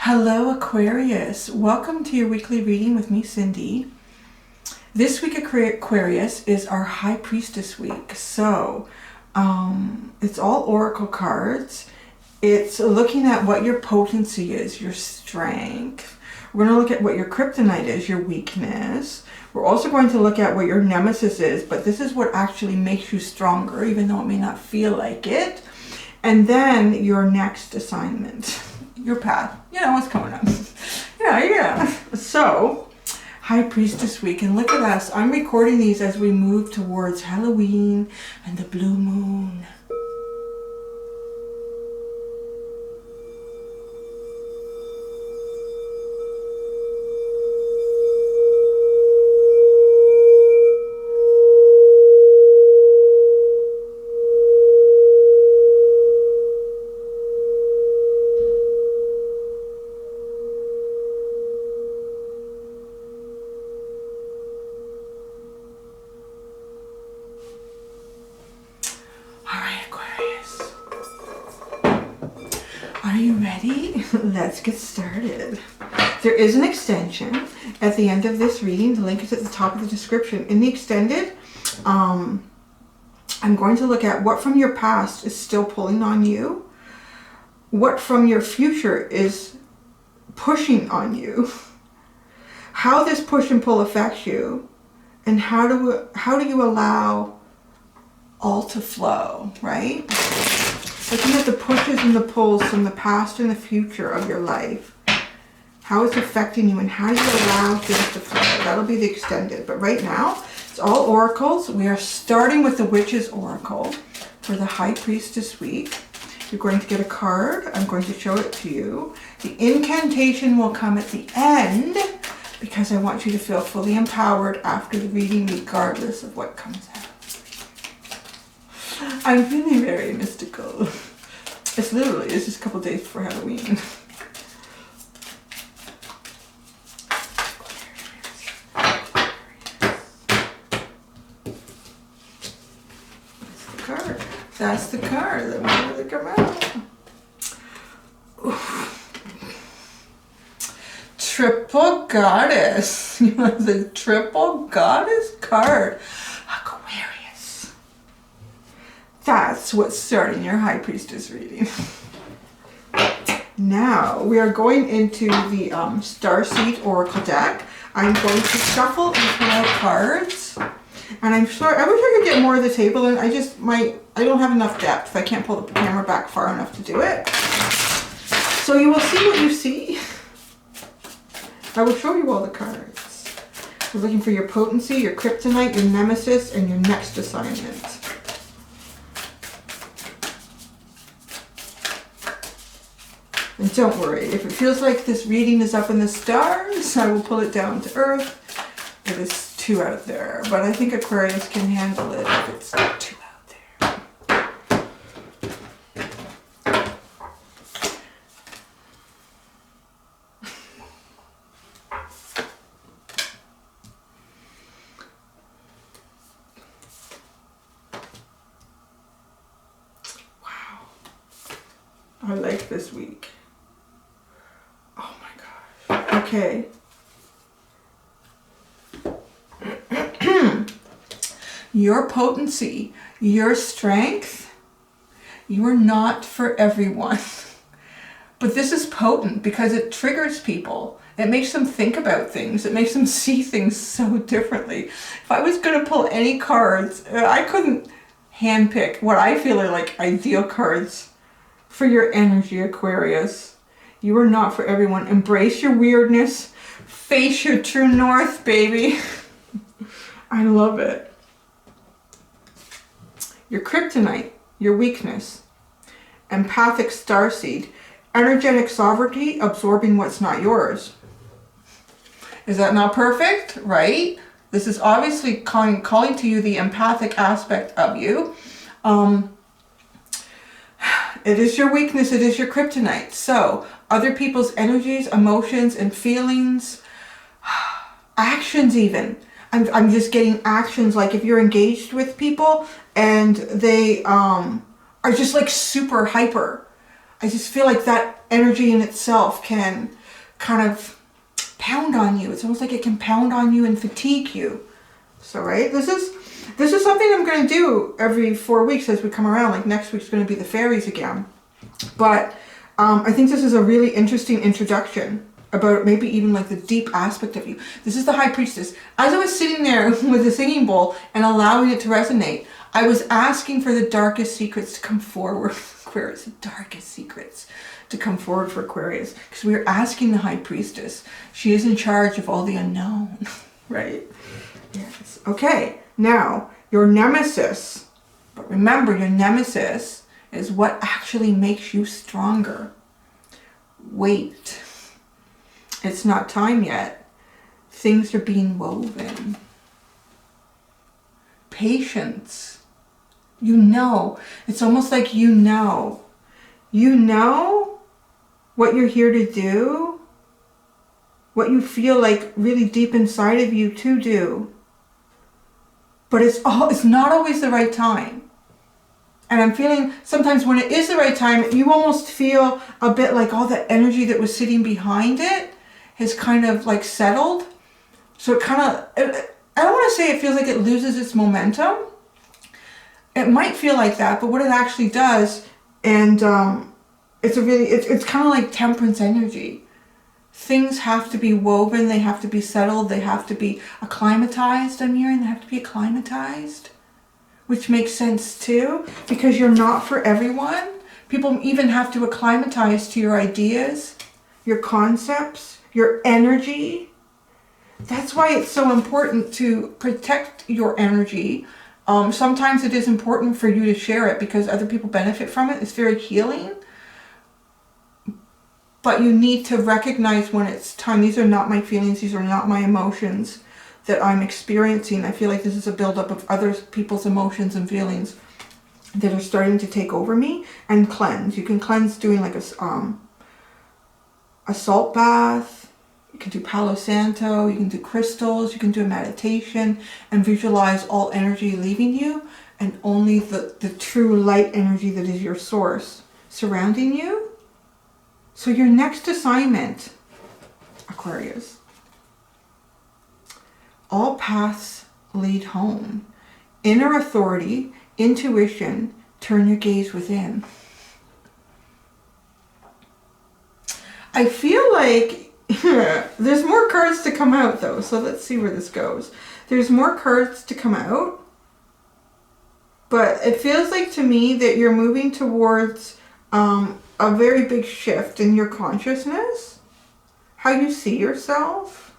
Hello Aquarius, welcome to your weekly reading with me, Cindy. This week Aquarius is our High Priestess week, so it's all oracle cards. It's looking at what your potency is, your strength. We're going to look at what your kryptonite is, your weakness. We're also going to look at what your nemesis is, but this is what actually makes you stronger, even though it may not feel like it. And then your next assignment. Your path, you know what's coming up. yeah. So, High Priestess week, and look at us. I'm recording these as we move towards Halloween and the blue moon. Are you ready? Let's get started. There is an extension at the end of this reading. The link is at the top of the description. In the extended, I'm going to look at what from your past is still pulling on you, what from your future is pushing on you, how this push and pull affects you, and how do you allow all to flow, right? Looking at the pushes and the pulls from the past and the future of your life. How it's affecting you and how you allow things to flow. That'll be the extended. But right now, it's all oracles. We are starting with the Witch's Oracle for the High Priestess week. You're going to get a card. I'm going to show it to you. The incantation will come at the end because I want you to feel fully empowered after the reading regardless of what comes out. I'm feeling very mystical. It's just a couple days before Halloween. That's the card that wanted to come out. Oof. Triple Goddess. You want the Triple Goddess card. Aquarius. That's what's starting your High Priestess reading. Now we are going into the Starseed Oracle deck. I'm going to shuffle and pull out cards. And I'm sure, I wish I could get more of the table in. I don't have enough depth. I can't pull the camera back far enough to do it. So you will see what you see. I will show you all the cards. We're looking for your potency, your kryptonite, your nemesis, and your next assignment. And don't worry, if it feels like this reading is up in the stars, I will pull it down to earth. It is too out there, but I think Aquarius can handle it if it's not too out there. Wow. I like this week. Oh my gosh. Okay. Your potency, your strength, you are not for everyone. But this is potent because it triggers people. It makes them think about things. It makes them see things so differently. If I was going to pull any cards, I couldn't handpick what I feel are like ideal cards for your energy, Aquarius. You are not for everyone. Embrace your weirdness. Face your true north, baby. I love it. Your kryptonite, your weakness. Empathic starseed. Energetic sovereignty, absorbing what's not yours. Is that not perfect? Right? This is obviously calling to you the empathic aspect of you. It is your weakness, it is your kryptonite. So, other people's energies, emotions, and feelings, actions even. I'm just getting actions, like if you're engaged with people and they are just like super hyper. I just feel like that energy in itself can kind of pound on you. It's almost like it can pound on you and fatigue you. So, right, this is something I'm going to do every 4 weeks as we come around. Like next week's going to be the fairies again. But I think this is a really interesting introduction about maybe even like the deep aspect of you. This is the High Priestess. As I was sitting there with the singing bowl and allowing it to resonate, I was asking for the darkest secrets to come forward for Aquarius. The darkest secrets to come forward for Aquarius. Because we were asking the High Priestess. She is in charge of all the unknown. Right? Yes. Okay. Now, your Nemesis. But remember, your Nemesis is what actually makes you stronger. Wait. It's not time yet. Things are being woven. Patience. You know. It's almost like you know. You know what you're here to do. What you feel like really deep inside of you to do. But it's not always the right time. And I'm feeling sometimes when it is the right time, you almost feel a bit like all the energy that was sitting behind it has kind of like settled. So it kind of, I don't want to say it feels like it loses its momentum. It might feel like that, but what it actually does, and it's kind of like temperance energy. Things have to be woven, they have to be settled, they have to be acclimatized. I'm hearing they have to be acclimatized. Which makes sense too, because you're not for everyone. People even have to acclimatize to your ideas, your concepts, your energy. That's why it's so important to protect your energy. Sometimes it is important for you to share it because other people benefit from it. It's very healing. But you need to recognize when it's time. These are not my feelings. These are not my emotions that I'm experiencing. I feel like this is a buildup of other people's emotions and feelings that are starting to take over me. And cleanse. You can cleanse doing like a salt bath. You can do Palo Santo. You can do crystals. You can do a meditation and visualize all energy leaving you and only the true light energy that is your source surrounding you. So your next assignment, Aquarius, all paths lead home. Inner authority, intuition, turn your gaze within. I feel like there's more cards to come out though, so let's see where this goes. There's more cards to come out, but it feels like to me that you're moving towards a very big shift in your consciousness, how you see yourself.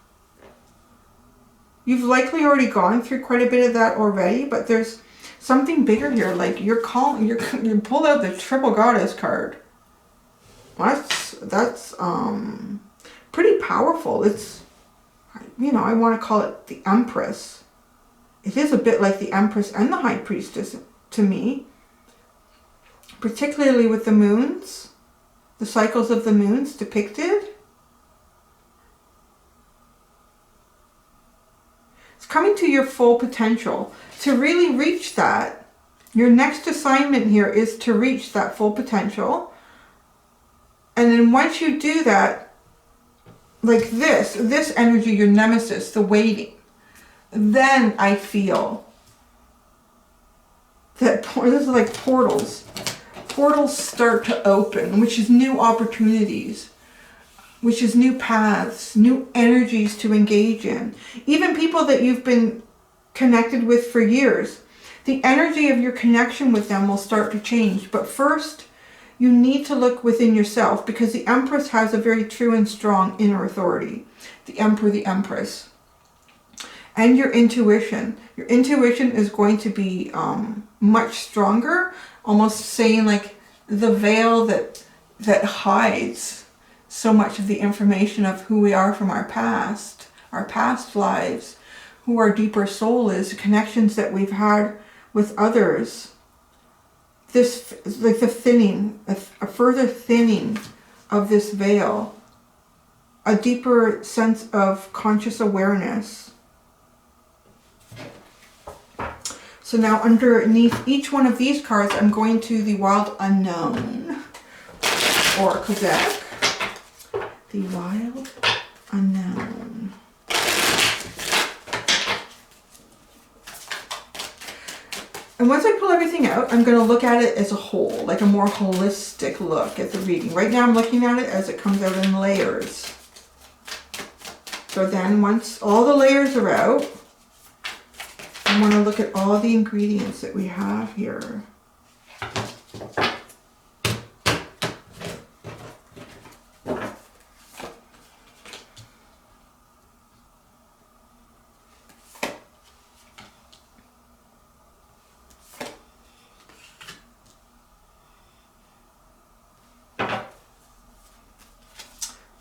You've likely already gone through quite a bit of that already, but there's something bigger here. Like you pulled out the Triple Goddess card. That's pretty powerful. It's, I want to call it the Empress. It is a bit like the Empress and the High Priestess to me. Particularly with the moons, the cycles of the moons depicted. It's coming to your full potential. To really reach that, your next assignment here is to reach that full potential. And then once you do that, like this energy, your Nemesis, the waiting, then I feel that this is like portals. Portals start to open, which is new opportunities, which is new paths, new energies to engage in. Even people that you've been connected with for years, the energy of your connection with them will start to change. But first, you need to look within yourself because the Empress has a very true and strong inner authority. The Emperor, the Empress. And your intuition. Your intuition is going to be much stronger. Almost saying like the veil that hides so much of the information of who we are from our past lives, who our deeper soul is, the connections that we've had with others. This, like the thinning, a further thinning of this veil, a deeper sense of conscious awareness. So now underneath each one of these cards, I'm going to the Wild Unknown Oracle deck. The wild unknown. And once I pull everything out, I'm going to look at it as a whole, like a more holistic look at the reading. Right now I'm looking at it as it comes out in layers. So then once all the layers are out, I want to look at all the ingredients that we have here.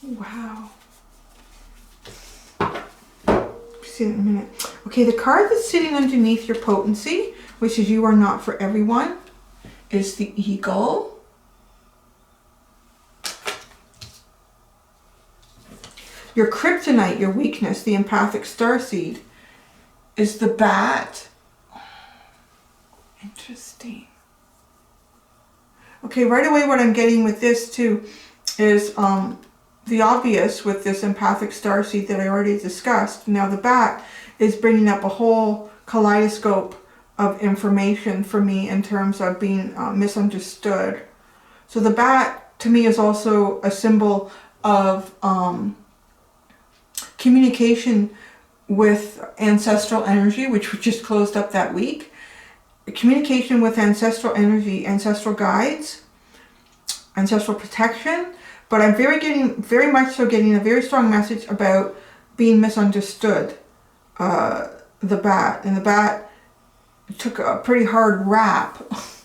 Wow. See that in a minute. Okay, the card that's sitting underneath your potency, which is you are not for everyone, is the eagle. Your kryptonite, your weakness, the empathic starseed, is the bat. Interesting. Okay, right away what I'm getting with this too is the obvious with this empathic starseed that I already discussed. Now the bat is bringing up a whole kaleidoscope of information for me in terms of being misunderstood. So the bat to me is also a symbol of communication with ancestral energy, which we just closed up that week. Communication with ancestral energy, ancestral guides, ancestral protection. But I'm very much so getting a very strong message about being misunderstood. The bat. And the bat took a pretty hard rap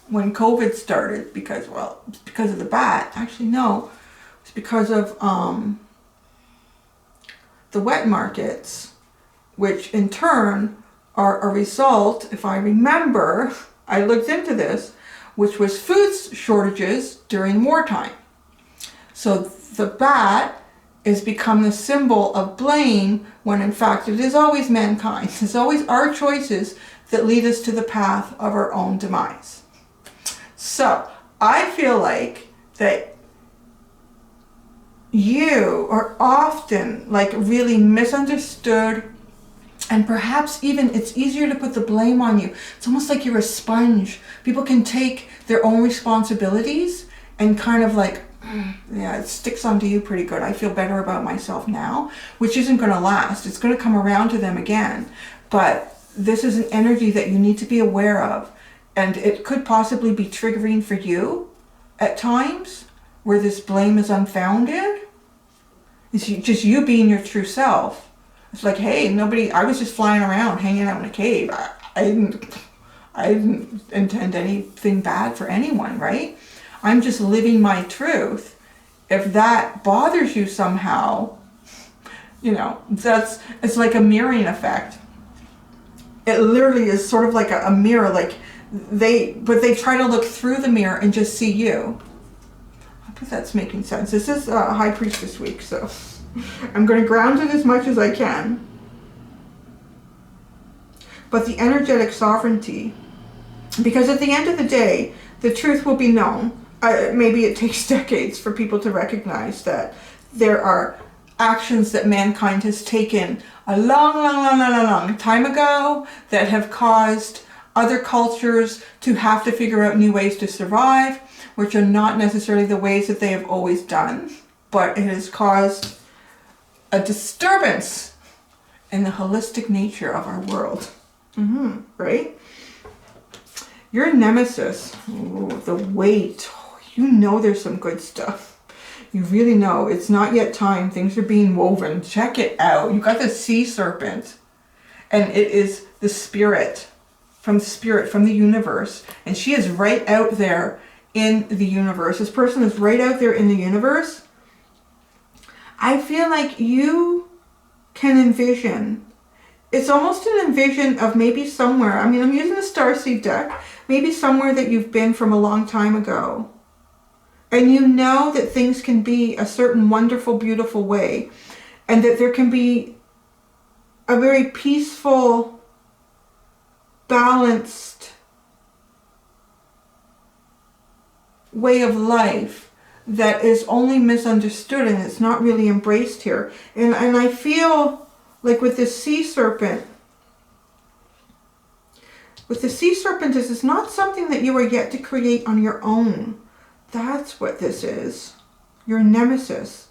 when COVID started because, well, it's because of the bat. Actually, no. It's because of the wet markets, which in turn are a result, if I remember, I looked into this, which was food shortages during wartime. So the bat has become the symbol of blame when in fact it is always mankind. It's always our choices that lead us to the path of our own demise. So I feel like that you are often like really misunderstood, and perhaps even it's easier to put the blame on you. It's almost like you're a sponge. People can take their own responsibilities and kind of like, yeah, it sticks onto you pretty good. I feel better about myself now, which isn't going to last. It's going to come around to them again. But this is an energy that you need to be aware of. And it could possibly be triggering for you at times where this blame is unfounded. It's just you being your true self. It's like, hey, I was just flying around, hanging out in a cave. I didn't intend anything bad for anyone, right? I'm just living my truth. If that bothers you somehow, it's like a mirroring effect. It literally is sort of like a mirror, like they try to look through the mirror and just see you. I hope that's making sense. This is High Priestess week, so I'm going to ground it as much as I can. But the energetic sovereignty, because at the end of the day, the truth will be known. Maybe it takes decades for people to recognize that there are actions that mankind has taken a long time ago that have caused other cultures to have to figure out new ways to survive, which are not necessarily the ways that they have always done, but it has caused a disturbance in the holistic nature of our world. Right? Your Nemesis, the weight. There's some good stuff. You really know. It's not yet time. Things are being woven. Check it out. You got the sea serpent. And it is the spirit, from the universe. And she is right out there in the universe. This person is right out there in the universe. I feel like you can envision. It's almost an envision of maybe somewhere. I'm using the Starseed deck. Maybe somewhere that you've been from a long time ago. And you know that things can be a certain wonderful, beautiful way. And that there can be a very peaceful, balanced way of life that is only misunderstood and it's not really embraced here. And I feel like with the sea serpent, this is not something that you are yet to create on your own. That's what this is. Your nemesis.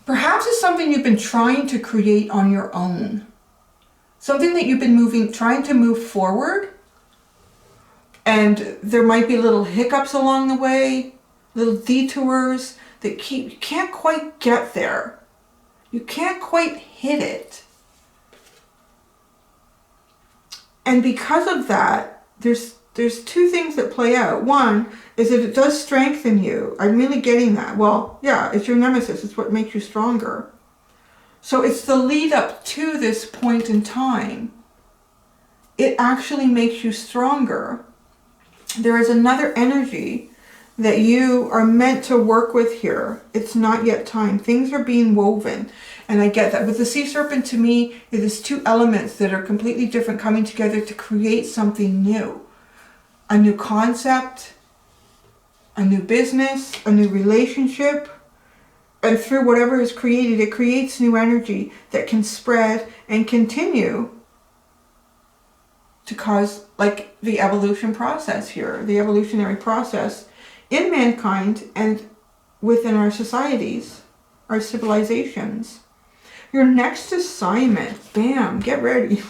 Perhaps it's something you've been trying to create on your own. Something that you've been trying to move forward. And there might be little hiccups along the way, little detours that you can't quite get there. You can't quite hit it. And because of that, there's two things that play out. One is that it does strengthen you. I'm really getting that. Well, yeah, it's your nemesis. It's what makes you stronger. So it's the lead up to this point in time. It actually makes you stronger. There is another energy that you are meant to work with here. It's not yet time. Things are being woven. And I get that. With the sea serpent, to me, it is two elements that are completely different coming together to create something new. A new concept, a new business, a new relationship. And through whatever is created, it creates new energy that can spread and continue to cause, like, the evolution process here, the evolutionary process in mankind and within our societies, our civilizations. Your next assignment, bam, get ready.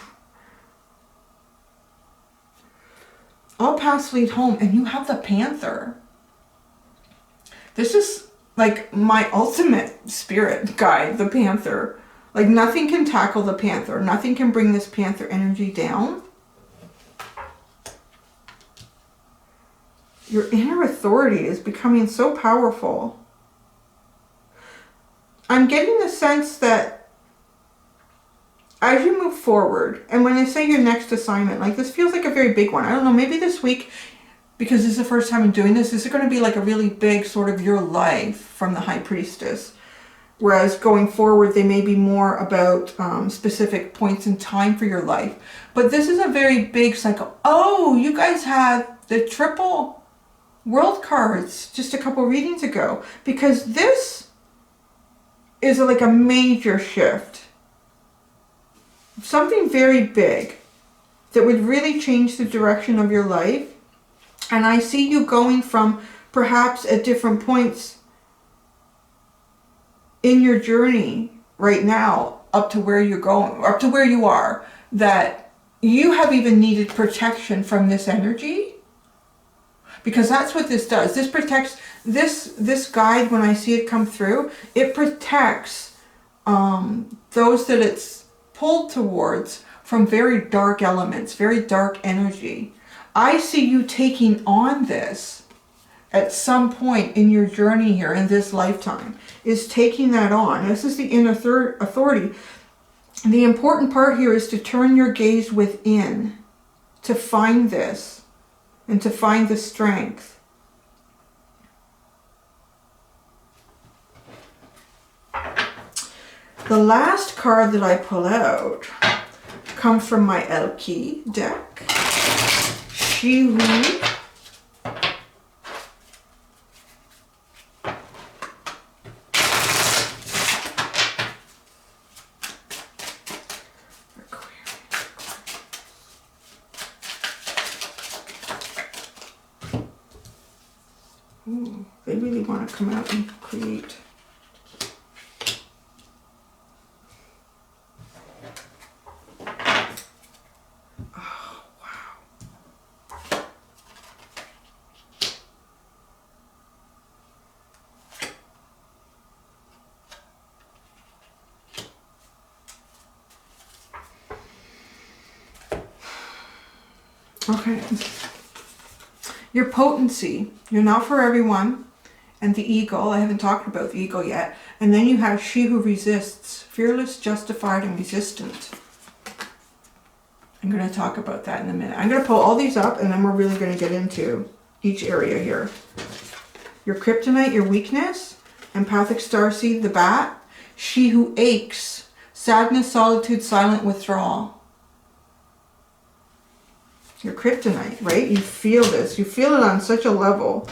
All paths lead home, and you have the Panther. This is like my ultimate spirit guide, the Panther. Like, nothing can tackle the Panther. Nothing can bring this Panther energy down. Your inner authority is becoming so powerful. I'm getting the sense that as you move forward, and when I say your next assignment, like, this feels like a very big one. I don't know, maybe this week, because this is the first time I'm doing this is going to be like a really big sort of your life from the High Priestess. Whereas going forward, they may be more about specific points in time for your life. But this is a very big cycle. Oh, you guys had the triple world cards just a couple readings ago, because this is like a major shift. Something very big that would really change the direction of your life. And I see you going from perhaps at different points in your journey right now up to where you're going, up to where you are, that you have even needed protection from this energy. Because that's what this does. This protects, this guide, when I see it come through, it protects those that it's pulled towards from very dark elements, very dark energy. I see you taking on this at some point in your journey here, in this lifetime, is taking that on. This is the inner authority. The important part here is to turn your gaze within, to find this. And to find the strength. The last card that I pull out comes from my Elki deck. She Who. Ooh, they really want to come out and create. Oh, wow. Okay. Your potency, you're not for everyone, and the eagle, I haven't talked about the eagle yet, and then you have she who resists, fearless, justified, and resistant. I'm going to talk about that in a minute. I'm going to pull all these up, and then we're really going to get into each area here. Your kryptonite, your weakness, empathic starseed, the bat, she who aches, sadness, solitude, silent withdrawal. Your kryptonite, right? You feel this. You feel it on such a level.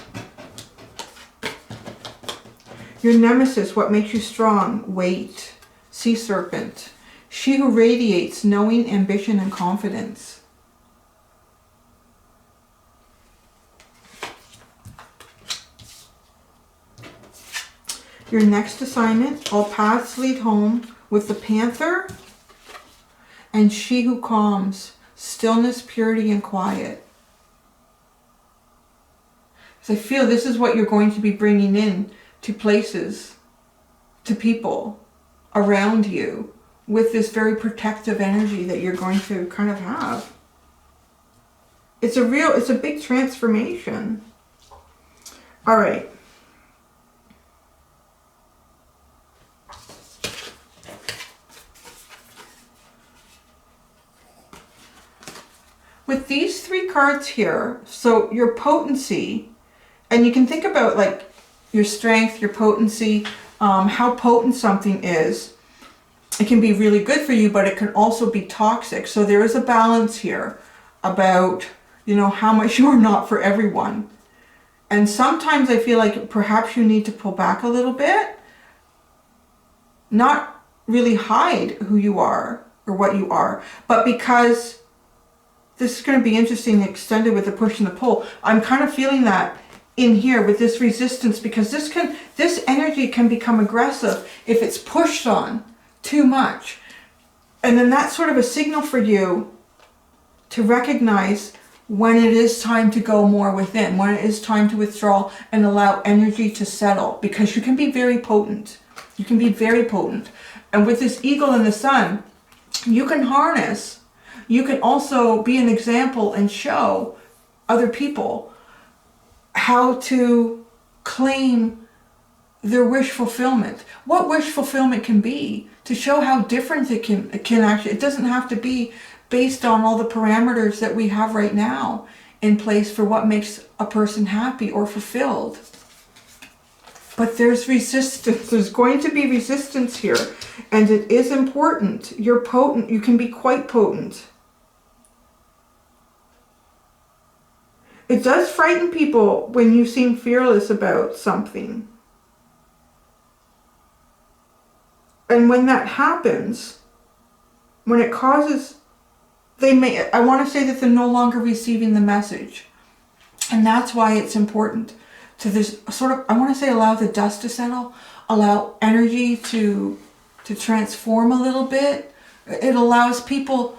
Your nemesis, what makes you strong? Weight. Sea serpent. She who radiates knowing, ambition, and confidence. Your next assignment, all paths lead home, with the panther and she who calms, stillness, purity, and quiet. So I feel this is what you're going to be bringing in to places, to people around you, with this very protective energy that you're going to kind of have. It's a big transformation. All right. With these three cards here, so your potency, and you can think about like your strength, your potency, how potent something is. It can be really good for you, but it can also be toxic. So there is a balance here about, you know, how much you are not for everyone. And sometimes I feel like perhaps you need to pull back a little bit, not really hide who you are or what you are, but because this is going to be interesting, extended with the push and the pull. I'm kind of feeling that in here with this resistance, because this energy can become aggressive if it's pushed on too much. And then that's sort of a signal for you to recognize when it is time to go more within, when it is time to withdraw and allow energy to settle, because you can be very potent. You can be very potent. And with this eagle and the sun, you can harness. You can also be an example and show other people how to claim their wish fulfillment. What wish fulfillment can be, to show how different it can actually, it doesn't have to be based on all the parameters that we have right now in place for what makes a person happy or fulfilled. But there's resistance. There's going to be resistance here. And it is important. You're potent. You can be quite potent. It does frighten people when you seem fearless about something. And when that happens, when it causes, I want to say that they're no longer receiving the message. And that's why it's important to this sort of, I want to say, allow the dust to settle, allow energy to transform a little bit. It allows people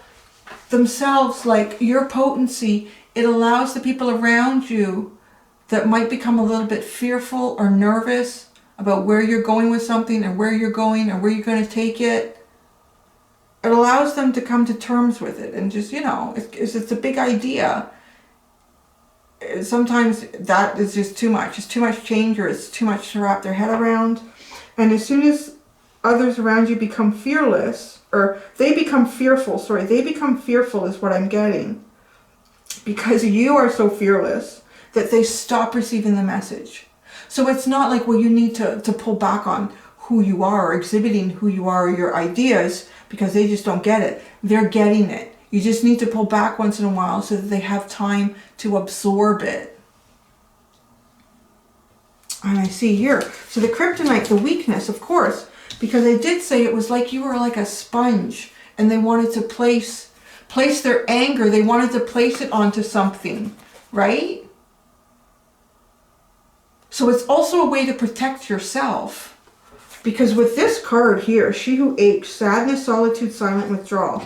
themselves, like your potency, it allows the people around you that might become a little bit fearful or nervous about where you're going with something and where you're going and where you're going to take it. It allows them to come to terms with it and just, you know, it's a big idea. Sometimes that is just too much. It's too much change, or it's too much to wrap their head around. And as soon as others around you become fearless, or they become fearful, they become fearful is what I'm getting. Because you are so fearless that they stop receiving the message. So it's not like, well, you need to pull back on who you are or exhibiting who you are or your ideas, because they just don't get it. They're getting it. You just need to pull back once in a while so that they have time to absorb it. And I see here, so the kryptonite, the weakness, of course, because I did say it was like you were like a sponge and they wanted to place their anger, they wanted to place it onto something, right? So it's also a way to protect yourself. Because with this card here, she who aches, sadness, solitude, silent withdrawal,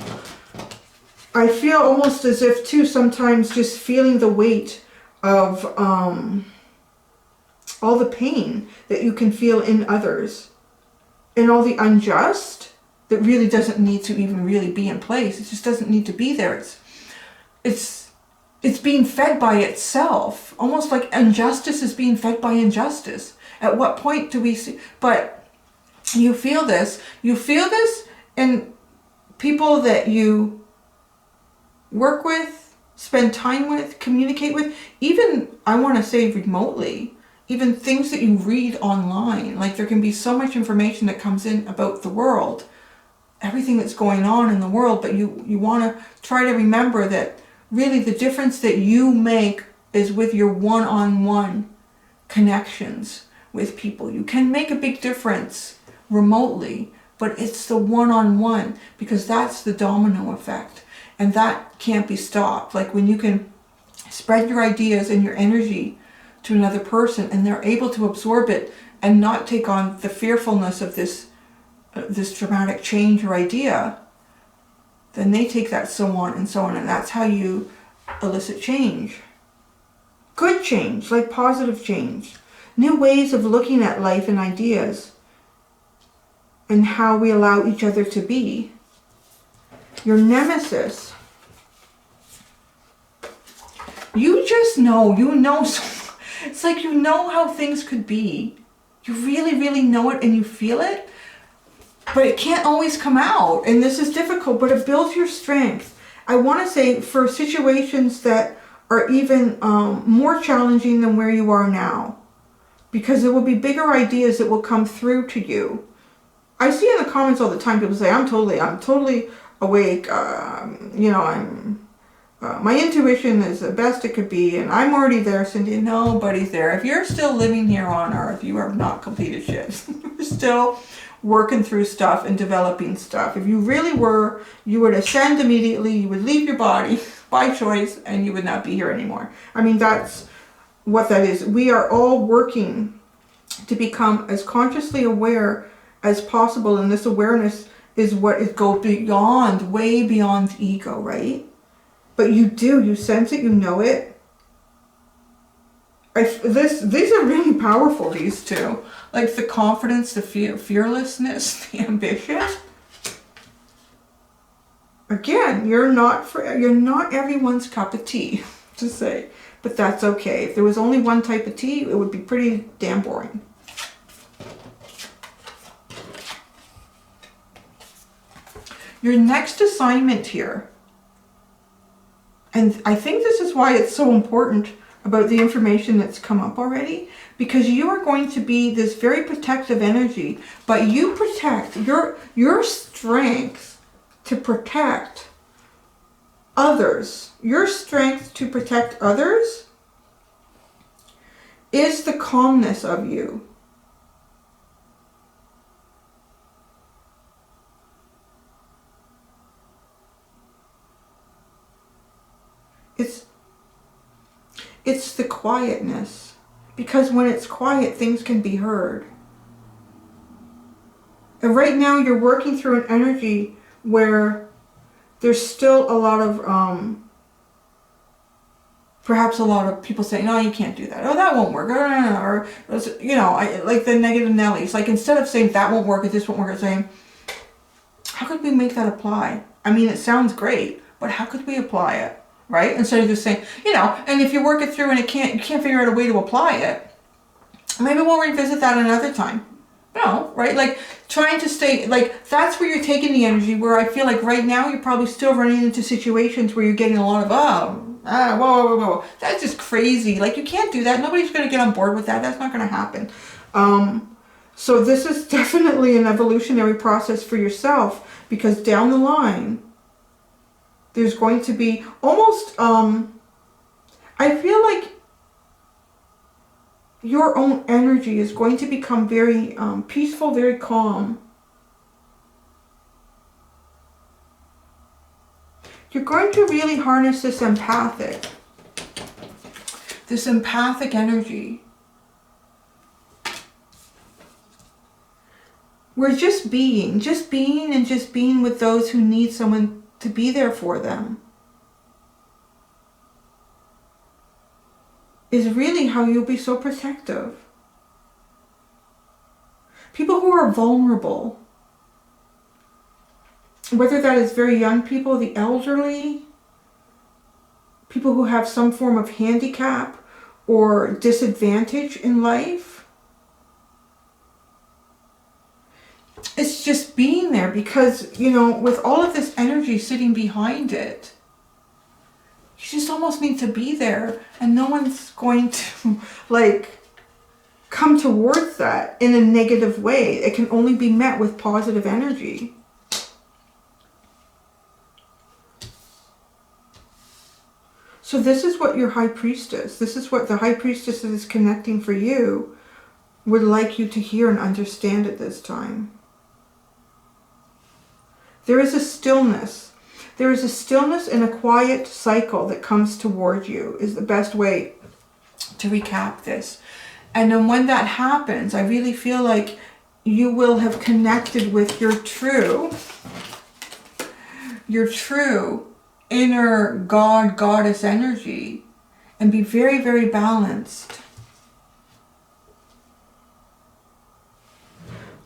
I feel almost as if too sometimes just feeling the weight of all the pain that you can feel in others and all the unjust that really doesn't need to even really be in place. It just doesn't need to be there. It's being fed by itself, almost like injustice is being fed by injustice. At what point do we see? But you feel this in people that you work with, spend time with, communicate with, even, I want to say remotely, even things that you read online. Like there can be so much information that comes in about the world, everything that's going on in the world, but you want to try to remember that really the difference that you make is with your one-on-one connections with people. You can make a big difference remotely, but it's the one-on-one, because that's the domino effect, and that can't be stopped. Like when you can spread your ideas and your energy to another person and they're able to absorb it and not take on the fearfulness of this dramatic change or idea, then they take that so on, and that's how you elicit change. Good change, like positive change. New ways of looking at life and ideas, and how we allow each other to be. Your Nemesis. You just know, it's like you know how things could be. You really, really know it and you feel it, but it can't always come out. And this is difficult, but it builds your strength. I want to say for situations that are even more challenging than where you are now, because there will be bigger ideas that will come through to you. I see in the comments all the time people say, I'm totally awake. My intuition is the best it could be, and I'm already there, Cindy. Nobody's there. If you're still living here on Earth, you have not completed shit. You're still working through stuff and developing stuff. If you really were, you would ascend immediately, you would leave your body by choice, and you would not be here anymore. I mean, that's what that is. We are all working to become as consciously aware as possible, and this awareness is what it goes beyond, way beyond ego, right? But you sense it, you know it. These are really powerful, these two. Like the confidence, the fearlessness, the ambition. Again, you're not everyone's cup of tea, to say. But that's okay. If there was only one type of tea, it would be pretty damn boring. Your next assignment here, and I think this is why it's so important about the information that's come up already, because you are going to be this very protective energy, but you protect your strength to protect others. Your strength to protect others is the calmness of you. It's the quietness, because when it's quiet, things can be heard. And right now you're working through an energy where there's still a lot of, perhaps a lot of people saying, no, you can't do that. Oh, that won't work. Or like the negative Nellies. Like instead of saying that won't work or this won't work, it's saying, how could we make that apply? I mean, it sounds great, but how could we apply it? Right? Instead of just saying, and if you work it through and you can't figure out a way to apply it, maybe we'll revisit that another time. Right? Like trying to stay, like that's where you're taking the energy, where I feel like right now you're probably still running into situations where you're getting a lot of, whoa. That's just crazy. Like you can't do that. Nobody's going to get on board with that. That's not going to happen. So this is definitely an evolutionary process for yourself, because down the line, there's going to be almost, I feel like your own energy is going to become very peaceful, very calm. You're going to really harness this empathic energy. We're just being with those who need someone to be there for them is really how you'll be so protective. People who are vulnerable, whether that is very young people, the elderly, people who have some form of handicap or disadvantage in life, it's just being there, because, with all of this energy sitting behind it, you just almost need to be there, and no one's going to, come towards that in a negative way. It can only be met with positive energy. So this is what your High Priestess, this is what the High Priestess that is connecting for you would like you to hear and understand at this time. There is a stillness. There is a stillness and a quiet cycle that comes toward you, is the best way to recap this. And then when that happens, I really feel like you will have connected with your true inner God, goddess energy and be very, very balanced.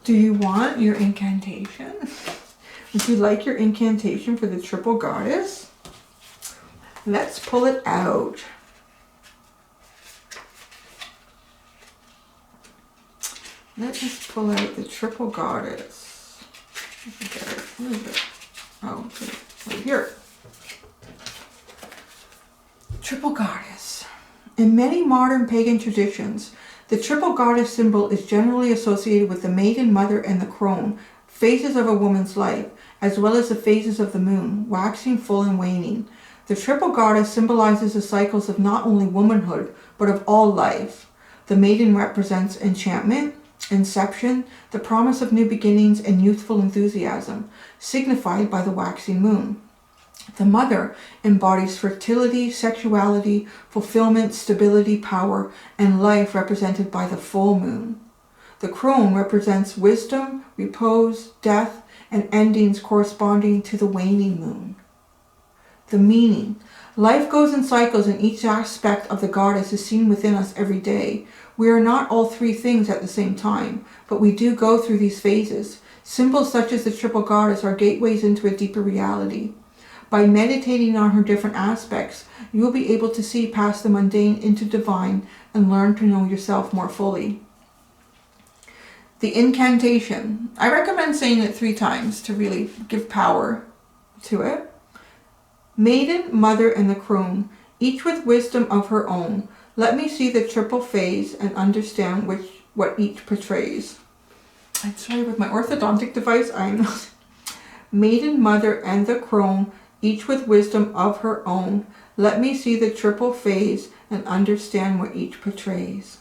Do you want your incantation? Would you like your incantation for the triple goddess? Let's pull it out. Let's just pull out the triple goddess. Where is it? Oh, okay. Right here. Triple goddess. In many modern pagan traditions, the triple goddess symbol is generally associated with the maiden, mother, and the crone, phases of a woman's life, as well as the phases of the moon, waxing, full, and waning. The triple goddess symbolizes the cycles of not only womanhood, but of all life. The maiden represents enchantment, inception, the promise of new beginnings, and youthful enthusiasm, signified by the waxing moon. The mother embodies fertility, sexuality, fulfillment, stability, power, and life, represented by the full moon. The crone represents wisdom, repose, death, and endings, corresponding to the waning moon. The meaning. Life goes in cycles, and each aspect of the goddess is seen within us every day. We are not all three things at the same time, but we do go through these phases. Symbols such as the triple goddess are gateways into a deeper reality. By meditating on her different aspects, you will be able to see past the mundane into divine and learn to know yourself more fully. The incantation. I recommend saying it 3 times to really give power to it. Maiden, mother, and the crone, each with wisdom of her own. Let me see the triple phase and understand what each portrays. I'm sorry, with my orthodontic device, I'm not. Maiden, mother, and the crone, each with wisdom of her own. Let me see the triple phase and understand what each portrays.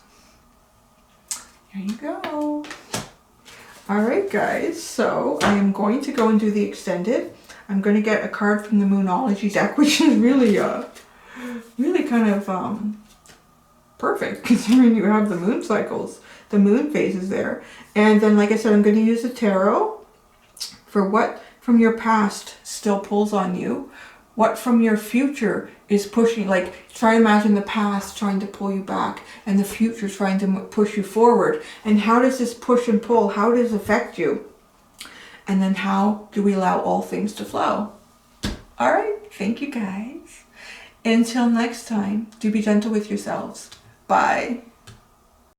There you go. All right, guys. So I am going to go and do the extended. I'm going to get a card from the Moonology deck, which is really kind of perfect, considering you have the moon cycles, the moon phases there. And then, like I said, I'm going to use the tarot for what from your past still pulls on you, what from your future is pushing, like try to imagine the past trying to pull you back and the future trying to push you forward. And how does this push and pull, how does it affect you? And then how do we allow all things to flow? All right, thank you guys. Until next time, do be gentle with yourselves. Bye.